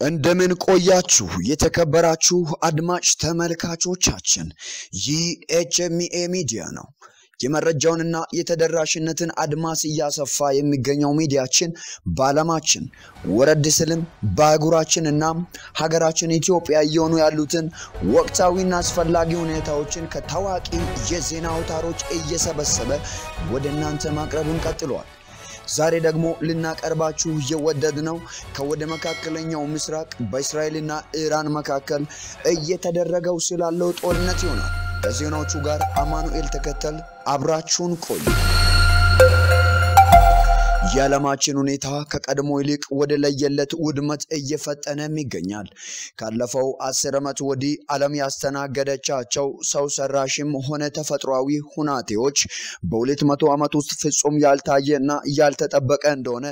እንደምን ቆያችሁ የተከበራችሁ አድማጭ ተመልካቾቻችን ይኤችኤምኤ ሚዲያ ነው። የመረጃውንና የተደራሽነትን አድማስ ያሰፋ የሚገኘው ሚዲያችን ባለማችን ወረድ ስልም ባጉራችንና ሀገራችን ኢትዮጵያ እየሆኑ ያሉትን ወቅታዊና አስፈላጊ ሁኔታዎችን ከታዋቂ የዜና አውታሮች እየሰበሰበ ወደ እናንተ ማቅረቡን ቀጥሏል። ዛሬ ደግሞ ልናቀርባችሁ የወደድነው ከወደ መካከለኛው ምስራቅ በእስራኤልና ኢራን መካከል እየተደረገው ስላለው ጦርነት ይሆናል። ከዜናዎቹ ጋር አማኑኤል ተከተል አብራችሁን ቆዩ። የዓለማችን ሁኔታ ከቀድሞ ይልቅ ወደ ለየለት ውድመት እየፈጠነ ይገኛል። ካለፈው 10 ዓመት ወዲህ ዓለም ያስተናገደቻቸው ሰው ሰራሽም ሆነ ተፈጥሯዊ ሁናቴዎች በ200 ዓመት ውስጥ ፍጹም ያልታየና ያልተጠበቀ እንደሆነ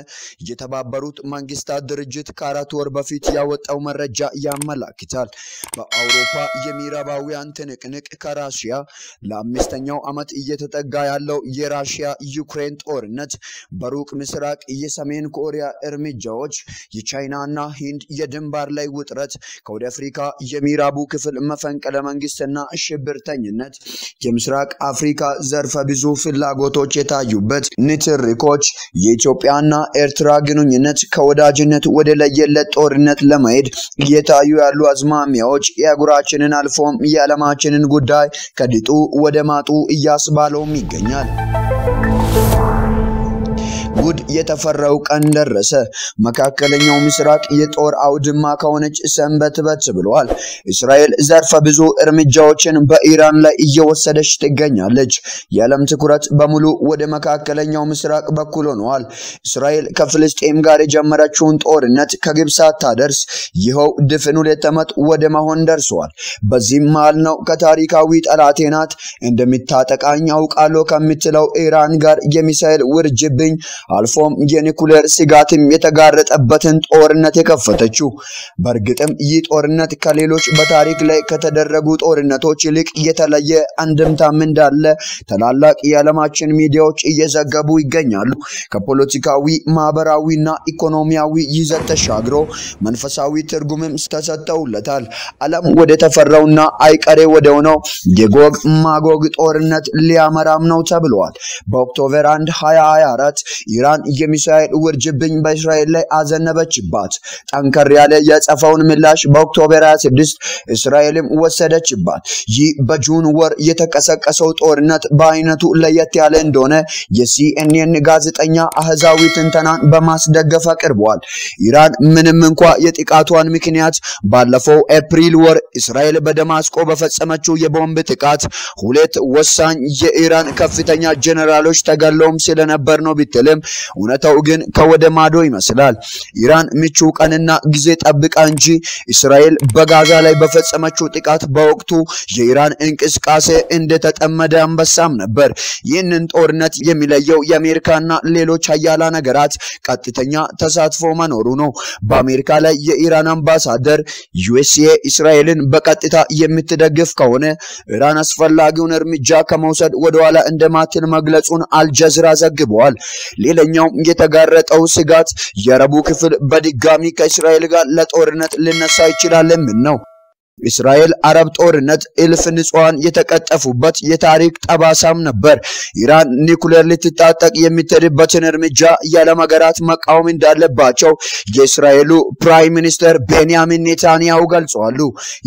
የተባበሩት መንግስታት ድርጅት ከ4 ወር በፊት ያወጣው መረጃ ያመለክታል። በአውሮፓ የምዕራባውያን ትንቅንቅ ከራሺያ ለ5ኛው ዓመት እየተጠጋ ያለው የራሺያ ዩክሬን ጦርነት በሩቅ ምስራቅ የሰሜን ኮሪያ እርምጃዎች የቻይናና ህንድ የድንበር ላይ ውጥረት ከወደ አፍሪካ የምዕራቡ ክፍል መፈንቅለ መንግስትና ሽብርተኝነት የምስራቅ አፍሪካ ዘርፈ ብዙ ፍላጎቶች የታዩበት ንትርኮች የኢትዮጵያና ኤርትራ ግንኙነት ከወዳጅነት ወደ ለየለት ጦርነት ለመሄድ እየታዩ ያሉ አዝማሚያዎች የአህጉራችንን አልፎም የዓለማችንን ጉዳይ ከድጡ ወደ ማጡ እያስባለውም ይገኛል። ጉድ የተፈራው ቀን ደረሰ። መካከለኛው ምስራቅ የጦር አውድማ ከሆነች ሰንበትበት ብሏል። እስራኤል ዘርፈ ብዙ እርምጃዎችን በኢራን ላይ እየወሰደች ትገኛለች። የዓለም ትኩረት በሙሉ ወደ መካከለኛው ምስራቅ በኩል ሆኗል። እስራኤል ከፍልስጤም ጋር የጀመረችውን ጦርነት ከግብጽ ሳታደርስ ይኸው ድፍን 2 ዓመት ወደ መሆን ደርሷል። በዚህም መሃል ነው ከታሪካዊ ጠላቴ ናት እንደምታጠቃኝ አውቃለሁ ከምትለው ኢራን ጋር የሚሳኤል ውርጅብኝ አልፎም የኒኩሌር ስጋትም የተጋረጠበትን ጦርነት የከፈተችው። በእርግጥም ይህ ጦርነት ከሌሎች በታሪክ ላይ ከተደረጉ ጦርነቶች ይልቅ የተለየ አንድምታም እንዳለ ታላላቅ የዓለማችን ሚዲያዎች እየዘገቡ ይገኛሉ። ከፖለቲካዊ ማህበራዊና ኢኮኖሚያዊ ይዘት ተሻግሮ መንፈሳዊ ትርጉምም ተሰጥቶለታል። ዓለም ወደ ተፈራውና አይቀሬ ወደ ሆነው የጎግ ማጎግ ጦርነት ሊያመራም ነው ተብሏል። በኦክቶበር 1 2024 ኢራን የሚሳኤል ውርጅብኝ በእስራኤል ላይ አዘነበችባት። ጠንከር ያለ የጸፋውን ምላሽ በኦክቶበር 26 እስራኤልም ወሰደችባት። ይህ በጁን ወር የተቀሰቀሰው ጦርነት በአይነቱ ለየት ያለ እንደሆነ የሲኤንኤን ጋዜጠኛ አህዛዊ ትንተናን በማስደገፍ አቅርቧል። ኢራን ምንም እንኳን የጥቃቷን ምክንያት ባለፈው ኤፕሪል ወር እስራኤል በደማስቆ በፈጸመችው የቦምብ ጥቃት 2 ወሳኝ የኢራን ከፍተኛ ጀነራሎች ተገለውም ስለነበር ነው ቢትልም እውነታው ግን ከወደ ማዶ ይመስላል። ኢራን ምቹ ቀንና ጊዜ ጠብቃ እንጂ እስራኤል በጋዛ ላይ በፈጸመችው ጥቃት በወቅቱ የኢራን እንቅስቃሴ እንደተጠመደ አንበሳም ነበር። ይህንን ጦርነት የሚለየው የአሜሪካና ሌሎች ኃያላን ሀገራት ቀጥተኛ ተሳትፎ መኖሩ ነው። በአሜሪካ ላይ የኢራን አምባሳደር ዩኤስኤ እስራኤልን በቀጥታ የምትደግፍ ከሆነ ኢራን አስፈላጊውን እርምጃ ከመውሰድ ወደኋላ እንደማትል መግለጹን አልጀዚራ ዘግቧል። ሌላኛው የተጋረጠው ስጋት የአረቡ ክፍል በድጋሚ ከእስራኤል ጋር ለጦርነት ሊነሳ ይችላል ምን ነው። እስራኤል አረብ ጦርነት እልፍ ንጹሃን የተቀጠፉበት የታሪክ ጠባሳም ነበር። ኢራን ኒኩሌር ልትታጠቅ የምትሄድበትን እርምጃ የዓለም ሀገራት መቃወም እንዳለባቸው የእስራኤሉ ፕራይም ሚኒስተር ቤንያሚን ኔታንያሁ ገልጸዋል።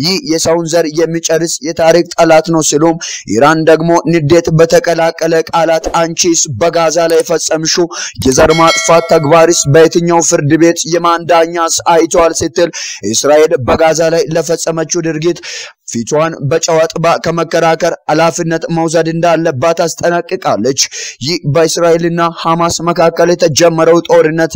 ይህ የሰውን ዘር የሚጨርስ የታሪክ ጠላት ነው ሲሉም ኢራን ደግሞ ንዴት በተቀላቀለ ቃላት አንቺስ በጋዛ ላይ ፈጸምሽው የዘር ማጥፋት ተግባርስ በየትኛው ፍርድ ቤት የማንዳኛስ አይቷል ስትል እስራኤል በጋዛ ላይ ለፈጸመችው ድርጊት ፊቷን በጨዋጥባ ከመከራከር ኃላፊነት መውሰድ እንዳለባት አስጠነቅቃለች። ይህ በእስራኤልና ሐማስ መካከል የተጀመረው ጦርነት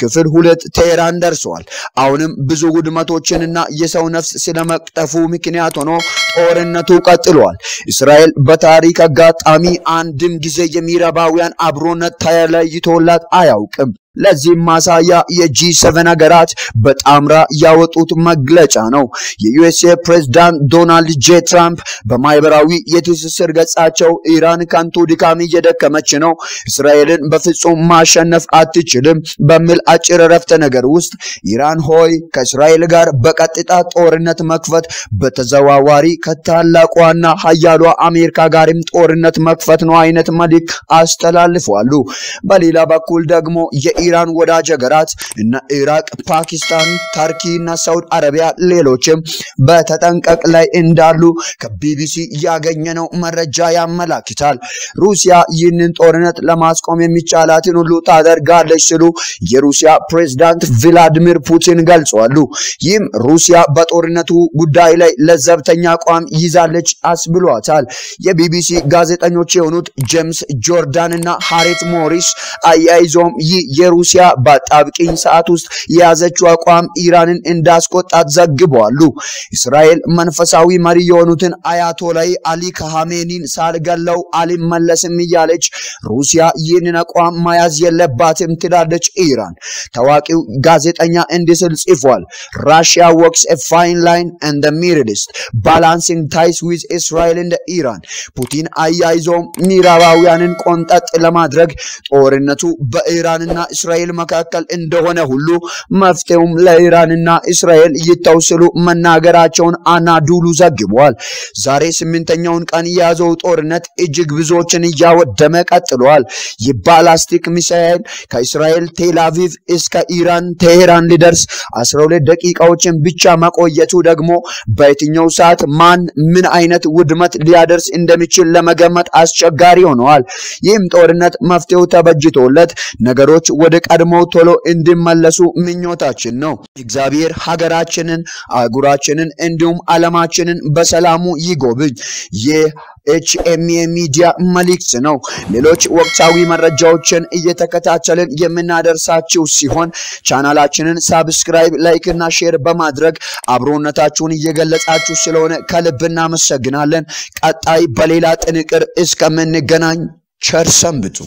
ክፍል 2 ቴህራን ደርሷል። አሁንም ብዙ ውድመቶችንና የሰው ነፍስ ስለመቅጠፉ ምክንያት ሆኖ ጦርነቱ ቀጥሏል። እስራኤል በታሪክ አጋጣሚ አንድም ጊዜ የምዕራባውያን አብሮነት ተለይቶላት አያውቅም። ለዚህ ማሳያ የጂ7 ሀገራት በጣምራ ያወጡት መግለጫ ነው። የዩኤስኤ ፕሬዝዳንት ዶናልድ ጄ ትራምፕ በማህበራዊ የትስስር ገጻቸው ኢራን ከንቱ ድካም እየደከመች ነው፣ እስራኤልን በፍጹም ማሸነፍ አትችልም በሚል አጭር ረፍተ ነገር ውስጥ ኢራን ሆይ ከእስራኤል ጋር በቀጥታ ጦርነት መክፈት በተዘዋዋሪ ከታላቋና ኃያሏ አሜሪካ ጋርም ጦርነት መክፈት ነው አይነት መልእክት አስተላልፈዋል። በሌላ በኩል ደግሞ ኢራን ወዳጅ ሀገራት እና ኢራቅ፣ ፓኪስታን፣ ተርኪ እና ሳውዲ አረቢያ ሌሎችም በተጠንቀቅ ላይ እንዳሉ ከቢቢሲ ያገኘነው መረጃ ያመላክታል። ሩሲያ ይህንን ጦርነት ለማስቆም የሚቻላትን ሁሉ ታደርጋለች ሲሉ የሩሲያ ፕሬዝዳንት ቭላዲሚር ፑቲን ገልጸዋል። ይህም ሩሲያ በጦርነቱ ጉዳይ ላይ ለዘብተኛ አቋም ይዛለች አስብሏታል። የቢቢሲ ጋዜጠኞች የሆኑት ጄምስ ጆርዳን እና ሃሪት ሞሪስ አያይዞም የሩሲያ በጣብቂኝ ሰዓት ውስጥ የያዘችው አቋም ኢራንን እንዳስቆጣት ዘግበዋል። እስራኤል መንፈሳዊ መሪ የሆኑትን አያቶላይ አሊ ካሜኒን ሳልገለው አልመለስም እያለች ሩሲያ ይህንን አቋም መያዝ የለባትም ትላለች ኢራን። ታዋቂው ጋዜጠኛ እንዲህ ሲል ጽፏል። Russia walks a fine line in the Middle East, balancing ties with Israel and Iran. ፑቲን አያይዞም ምዕራባውያንን ቆንጠጥ ለማድረግ ጦርነቱ በኢራንና እስራኤል መካከል እንደሆነ ሁሉ መፍትሄውም ለኢራንና እስራኤል ይተውስሉ መናገራቸውን አናዱሉ ዘግቧል። ዛሬ 8ኛውን ቀን የያዘው ጦርነት እጅግ ብዙዎችን እያወደመ ቀጥሏል። የባላስቲክ ሚሳኤል ከእስራኤል ቴል አቪቭ እስከ ኢራን ቴሄራን ሊደርስ 12 ደቂቃዎችን ብቻ መቆየቱ ደግሞ በየትኛው ሰዓት ማን ምን አይነት ውድመት ሊያደርስ እንደሚችል ለመገመት አስቸጋሪ ሆኗል። ይህም ጦርነት መፍትሄው ተበጅቶለት ነገሮች ወደ ቀድሞው ቶሎ እንዲመለሱ ምኞታችን ነው። እግዚአብሔር ሀገራችንን፣ አህጉራችንን እንዲሁም ዓለማችንን በሰላሙ ይጎብኝ። የኤችኤምኤ ሚዲያ መልእክት ነው። ሌሎች ወቅታዊ መረጃዎችን እየተከታተልን የምናደርሳችሁ ሲሆን ቻናላችንን ሰብስክራይብ፣ ላይክ እና ሼር በማድረግ አብሮነታችሁን እየገለጻችሁ ስለሆነ ከልብ እናመሰግናለን። ቀጣይ በሌላ ጥንቅር እስከምንገናኝ ቸር ሰንብቱ።